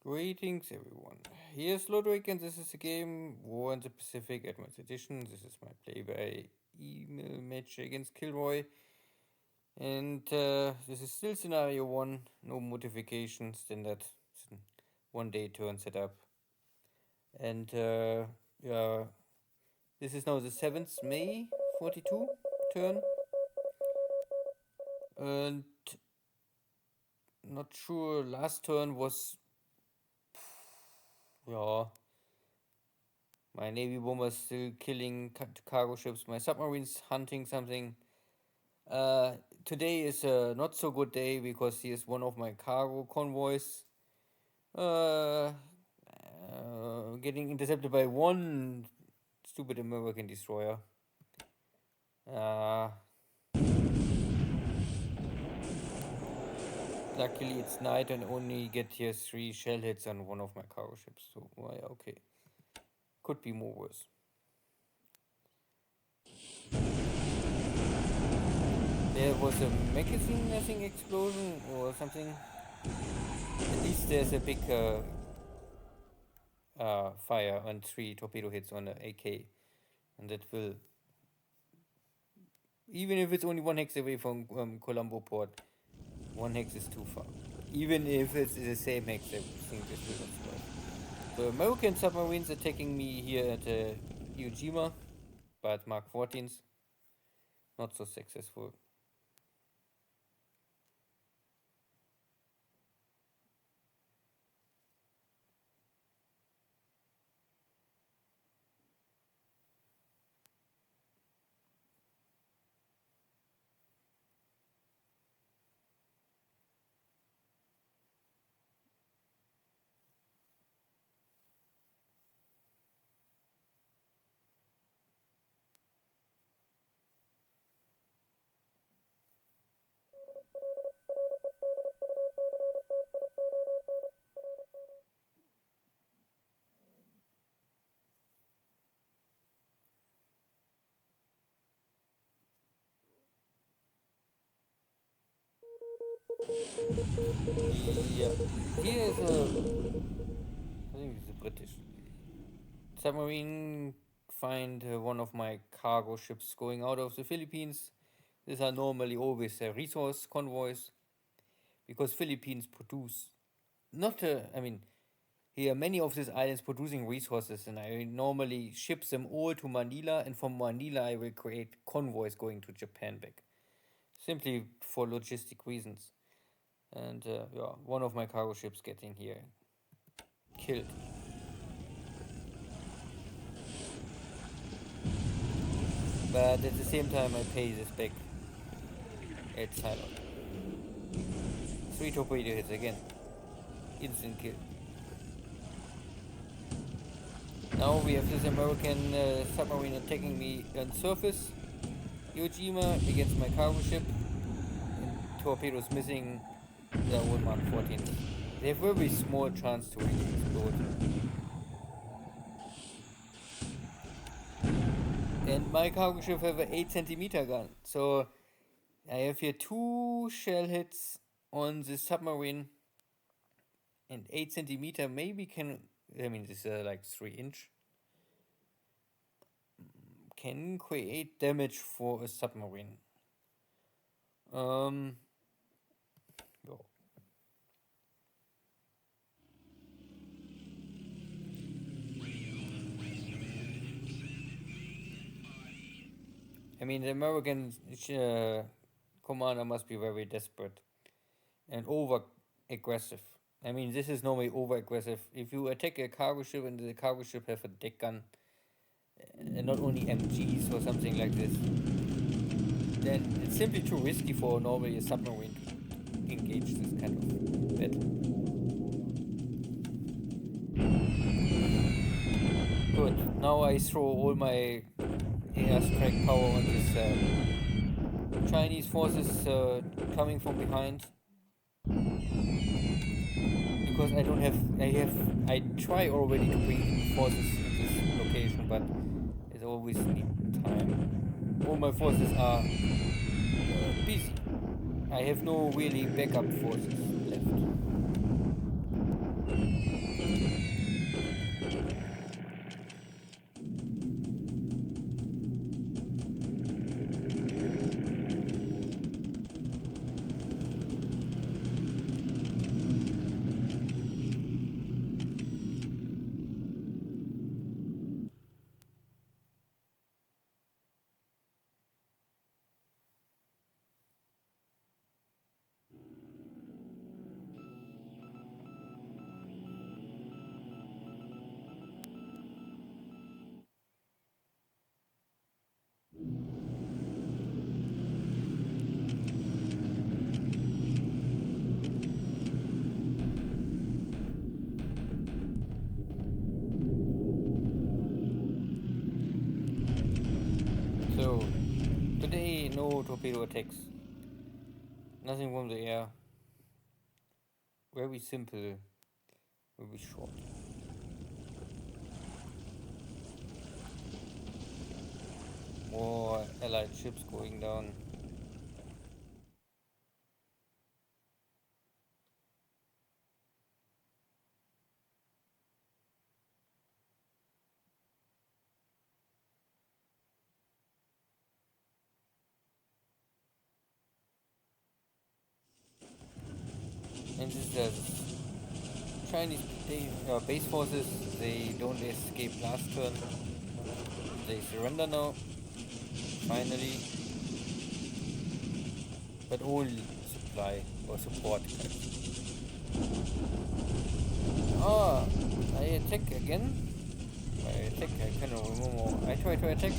Greetings everyone, here's Lodrick and this is the game War in the Pacific Advanced Edition. This is my play by email match against KilRoy. And this is still scenario 1, no modifications, standard 1-day turn setup. And yeah, this is now the 7th May 42 turn. And not sure, last turn was, yeah, my Navy bombers still killing cargo ships, my submarines hunting something. Today is a not so good day because he is one of my cargo convoys getting intercepted by one stupid American destroyer. Luckily it's night and only get here 3 shell hits on one of my cargo ships, so well, yeah, okay. Could be more worse. There was a magazine, I think, explosion or something. At least there's a big fire and 3 torpedo hits on the AK, and that will, even if it's only 1 hex away from Colombo port, 1 hex is too far. Even if it's the same hex, I think this will not survive. The American submarines attacking me here at Iwo Jima, but Mark 14s, not so successful. Yeah, here is a, I think it's a British submarine. Find one of my cargo ships going out of the Philippines. These are normally always resource convoys because Philippines produce not I mean, here many of these islands producing resources, and I normally ship them all to Manila, and from Manila I will create convoys going to Japan back, simply for logistic reasons. And yeah, one of my cargo ships getting here killed. But at the same time I pay this back at Cylon. 3 torpedo hits again. Instant kill. Now we have this American submarine attacking me on surface. Iwo Jima against my cargo ship. And torpedoes missing. The old Mark 14. They have very small chance to really explode. And my cargo ship have an 8cm gun. So I have here 2 shell hits on the submarine. And 8cm maybe can, I mean this is like 3-inch. Can create damage for a submarine. I mean, the American commander must be very desperate and over-aggressive. I mean, this is normally over-aggressive. If you attack a cargo ship and the cargo ship have a deck gun, and not only MGs or something like this, then it's simply too risky for normally a submarine to engage this kind of battle. Good, now I throw all my airstrike power on this Chinese forces coming from behind, because I don't have, I try already to bring in forces in this location, but it always need time. All my forces are busy. I have no really backup forces left. no torpedo attacks. Nothing from the air. Very simple. Very short. More allied ships going down. And this is Chinese base forces. They don't escape last turn. They surrender now. Finally. But all supply or support. Ah, I attack again. I cannot remember. I try to attack.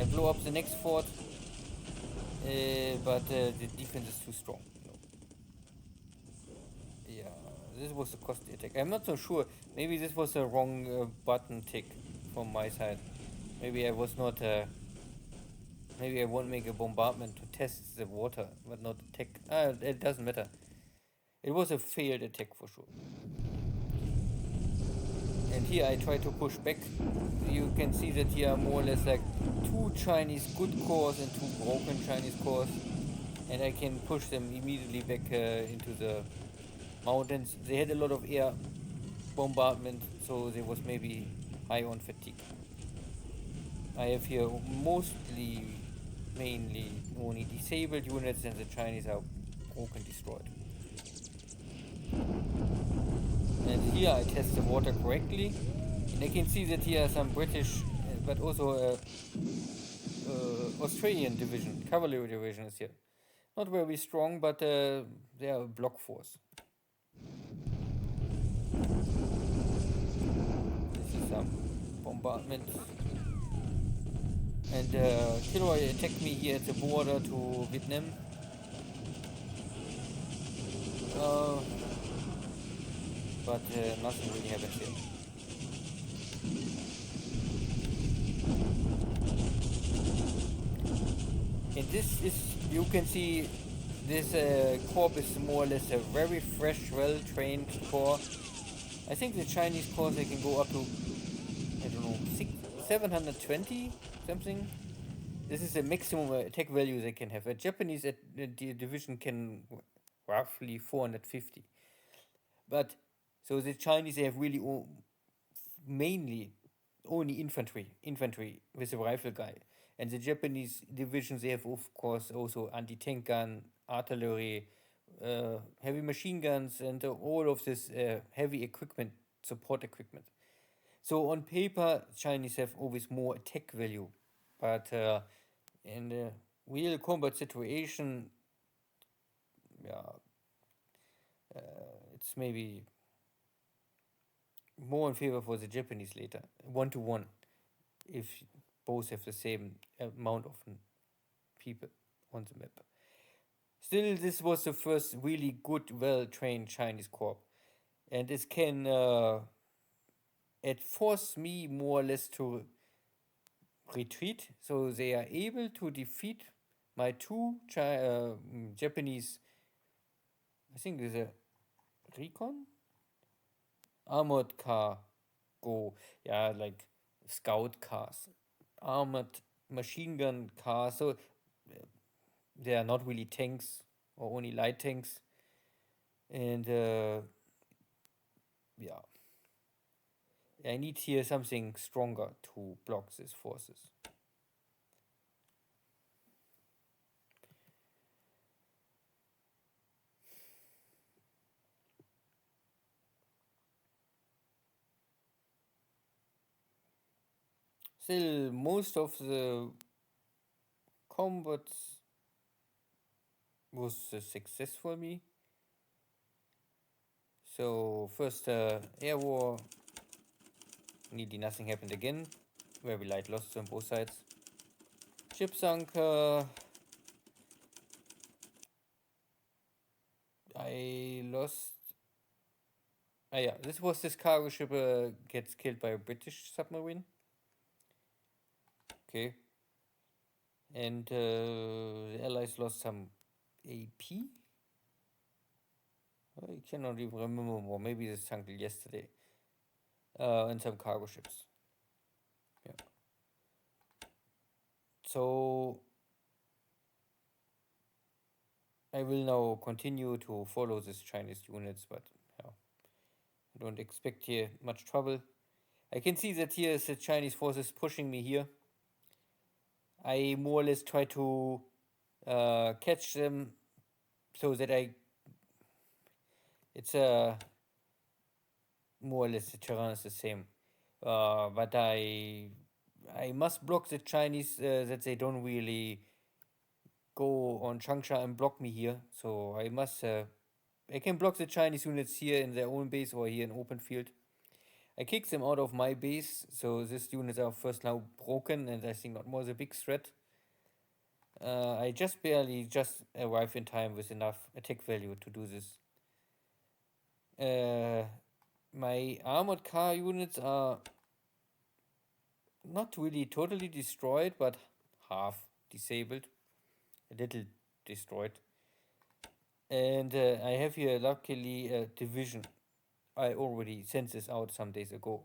I blow up the next fort. But the defense is too strong. No. Yeah, this was a costly attack. I'm not so sure. Maybe this was a wrong button tick from my side. Maybe I was not. Maybe I won't make a bombardment to test the water, but not attack. It doesn't matter. It was a failed attack for sure. And here I try to push back. You can see that here are more or less like 2 Chinese good cores and 2 broken Chinese cores. And I can push them immediately back into the mountains. They had a lot of air bombardment, so they was maybe high on fatigue. I have here mainly only disabled units, and the Chinese are broken, destroyed. And here I test the water correctly, and I can see that here are some British, but also Australian division, cavalry division is here. Not very strong, but they are a block force. This is some bombardment. And KilRoy attacked me here at the border to Vietnam. But nothing really happened here. And this is, you can see, this corps is more or less a very fresh, well-trained corps. I think the Chinese corps, they can go up to, I don't know, 720 something. This is the maximum attack value they can have. A Japanese division can roughly 450. But so the Chinese, they have really mainly only infantry with a rifle guy. And the Japanese divisions, they have of course also anti-tank gun, artillery, heavy machine guns, and all of this heavy equipment, support equipment. So on paper, Chinese have always more attack value, but in the real combat situation, yeah, it's maybe more in favor for the Japanese later, 1-to-1, if both have the same amount of people on the map. Still, this was the first really good, well-trained Chinese corps, and this can it forced me more or less to retreat, so they are able to defeat my 2 Japanese, I think it's a recon armored car yeah, like scout cars, armored machine gun cars. So they are not really tanks or only light tanks. And yeah, I need here something stronger to block these forces. Still, most of the combats was a success for me. So first air war, nearly nothing happened again. Very light losses on both sides. Ship sunk. I lost. Yeah, this cargo ship gets killed by a British submarine. Okay. And the Allies lost some AP. I cannot even remember more. Maybe this until yesterday. And some cargo ships. Yeah. So I will now continue to follow these Chinese units, but yeah, I don't expect here much trouble. I can see that here is the Chinese forces pushing me here. I more or less try to catch them so that it's more or less the terrain is the same. But I must block the Chinese that they don't really go on Changsha and block me here. So I can block the Chinese units here in their own base or here in open field. I kick them out of my base, so these units are first now broken, and I think not more the big threat. I just barely arrive in time with enough attack value to do this. My armored car units are not really totally destroyed, but half disabled, a little destroyed. And I have here luckily a division. I already sent this out some days ago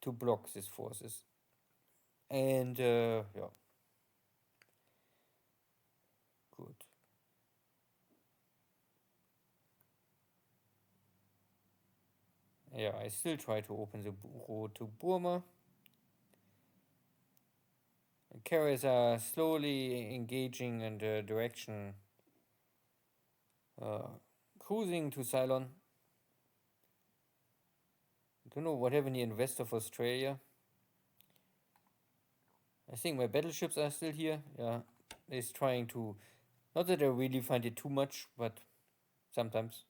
to block these forces. And yeah, good. Yeah, I still try to open the road to Burma. The carriers are slowly engaging in the direction cruising to Ceylon. I don't know what happened here in west of Australia. I think my battleships are still here. Yeah, it's trying to. Not that I really find it too much, but sometimes.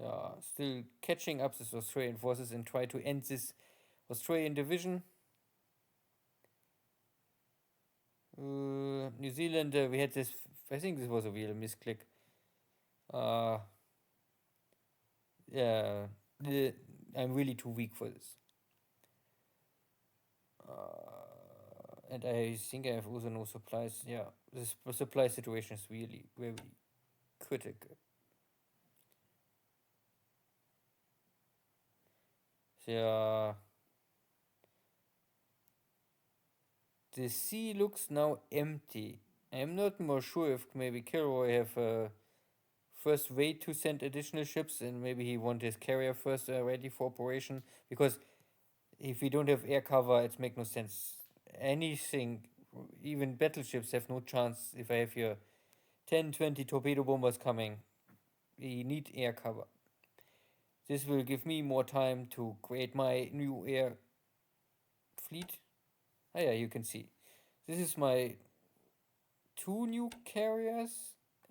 Yeah, still catching up this Australian forces and try to end this Australian division. New Zealand, we had this. I think this was a real misclick. Yeah, I'm really too weak for this. And I think I have also no supplies. Yeah, this supply situation is really very critical. Yeah, the sea looks now empty. I'm not more sure if maybe KilRoy have first wait to send additional ships, and maybe he want his carrier first ready for operation, because if we don't have air cover, it makes no sense. Anything, even battleships have no chance if I have here 10, 20 torpedo bombers coming. We need air cover. This will give me more time to create my new air fleet. Oh yeah, you can see. This is my two new carriers,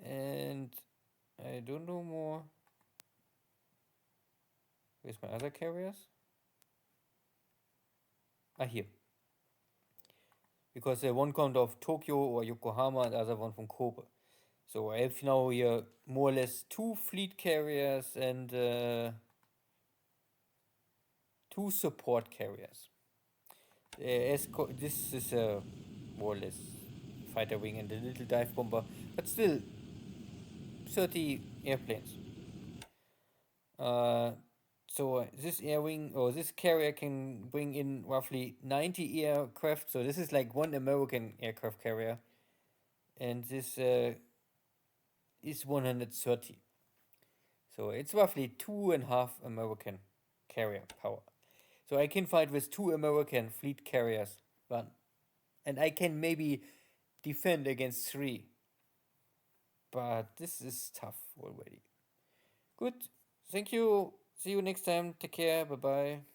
and I don't know more. Where's my other carriers? Ah, here. Because one comes of Tokyo or Yokohama, and the other one from Kobe. So I have now here more or less two fleet carriers and two support carriers. This is a more or less fighter wing and a little dive bomber, but still 30 airplanes. Uh, so this air wing or this carrier can bring in roughly 90 aircraft. So this is like one American aircraft carrier, and this is 130. So it's roughly 2.5 American carrier power. So I can fight with two American fleet carriers, and I can maybe defend against three. But this is tough already. Good. Thank you. See you next time. Take care. Bye bye.